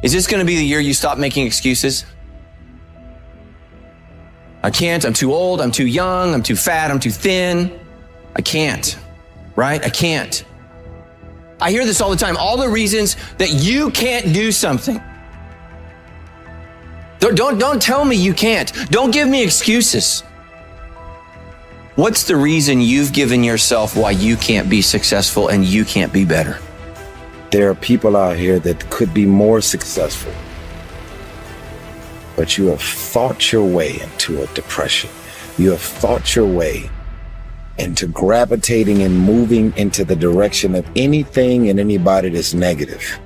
Is this going to be the year you stop making excuses? I can't, I'm too old, I'm too young, I'm too fat, I'm too thin. I can't, right? I can't. I hear this all the time, all the reasons that you can't do something. Don't tell me you can't. Don't give me excuses. What's the reason you've given yourself why you can't be successful and you can't be better? There are people out here that could be more successful, but you have thought your way into a depression. You have thought your way into gravitating and moving into the direction of anything and anybody that's negative.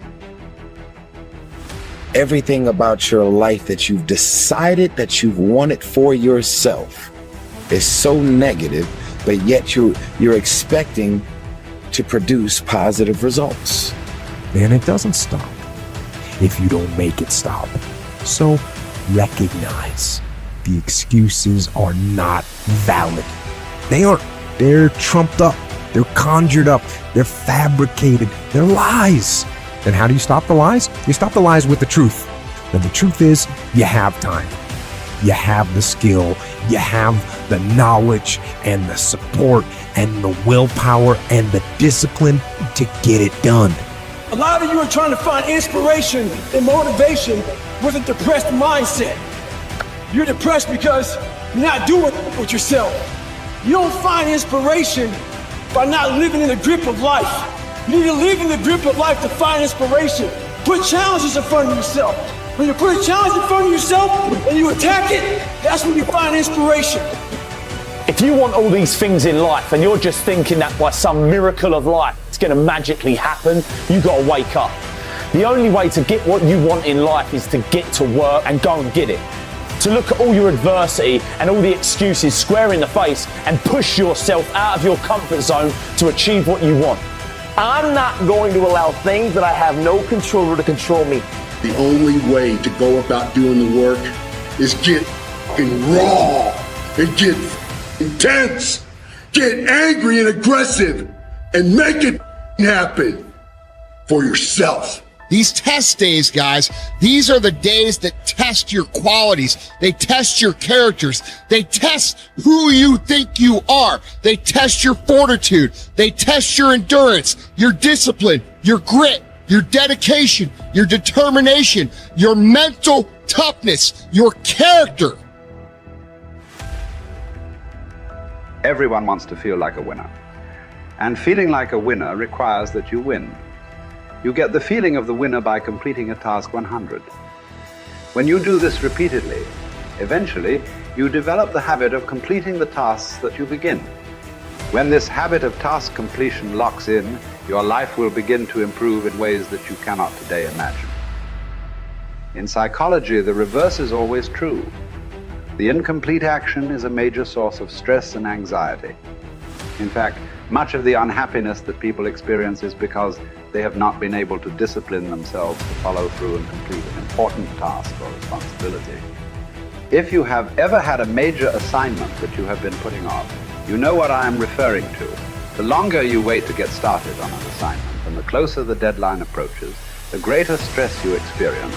Everything about your life that you've decided that you've wanted for yourself is so negative, but yet you're expecting to produce positive results. And it doesn't stop if you don't make it stop. So recognize the excuses are not valid. They aren't. They're trumped up. They're conjured up. They're fabricated. They're lies. Then how do you stop the lies? You stop the lies with the truth. And the truth is, you have time. You have the skill. You have the knowledge and the support and the willpower and the discipline to get it done. A lot of you are trying to find inspiration and motivation with a depressed mindset. You're depressed because you're not doing it with yourself. You don't find inspiration by not living in the grip of life. You need to live in the grip of life to find inspiration. Put challenges in front of yourself. When you put a challenge in front of yourself and you attack it, that's when you find inspiration. If you want all these things in life and you're just thinking that by some miracle of life it's going to magically happen, you got to wake up. The only way to get what you want in life is to get to work and go and get it. To look at all your adversity and all the excuses square in the face and push yourself out of your comfort zone to achieve what you want. I'm not going to allow things that I have no control over to control me. The only way to go about doing the work is get raw and get intense, get angry and aggressive, and make it happen for yourself. These test days, guys, these are the days that test your qualities. They test your characters. They test who you think you are. They test your fortitude. They test your endurance, your discipline, your grit, your dedication, your determination, your mental toughness, your character. Everyone wants to feel like a winner. And feeling like a winner requires that you win. You get the feeling of the winner by completing a task 100. When you do this repeatedly, eventually you develop the habit of completing the tasks that you begin. When this habit of task completion locks in, your life will begin to improve in ways that you cannot today imagine. In psychology, the reverse is always true. The incomplete action is a major source of stress and anxiety. In fact, much of the unhappiness that people experience is because they have not been able to discipline themselves to follow through and complete an important task or responsibility. If you have ever had a major assignment that you have been putting off, you know what I am referring to. The longer you wait to get started on an assignment and the closer the deadline approaches, the greater stress you experience.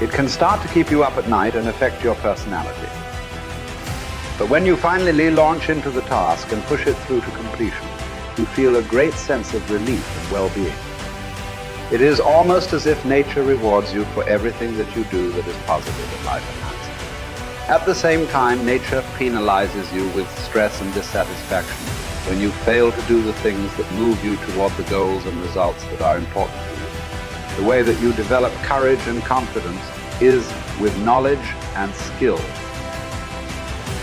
It can start to keep you up at night and affect your personality. But when you finally launch into the task and push it through to completion, you feel a great sense of relief and well-being. It is almost as if nature rewards you for everything that you do that is positive and life-enhancing. At the same time, nature penalizes you with stress and dissatisfaction when you fail to do the things that move you toward the goals and results that are important to you. The way that you develop courage and confidence is with knowledge and skill.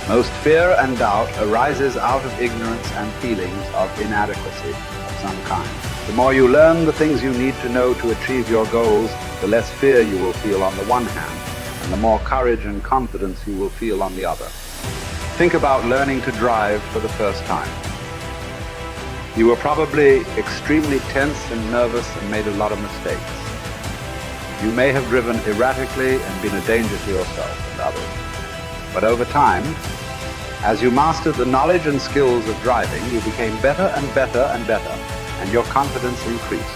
Most fear and doubt arises out of ignorance and feelings of inadequacy of some kind. The more you learn the things you need to know to achieve your goals, the less fear you will feel on the one hand, and the more courage and confidence you will feel on the other. Think about learning to drive for the first time. You were probably extremely tense and nervous and made a lot of mistakes. You may have driven erratically and been a danger to yourself and others. But over time, as you mastered the knowledge and skills of driving, you became better and better and better, and your confidence increased.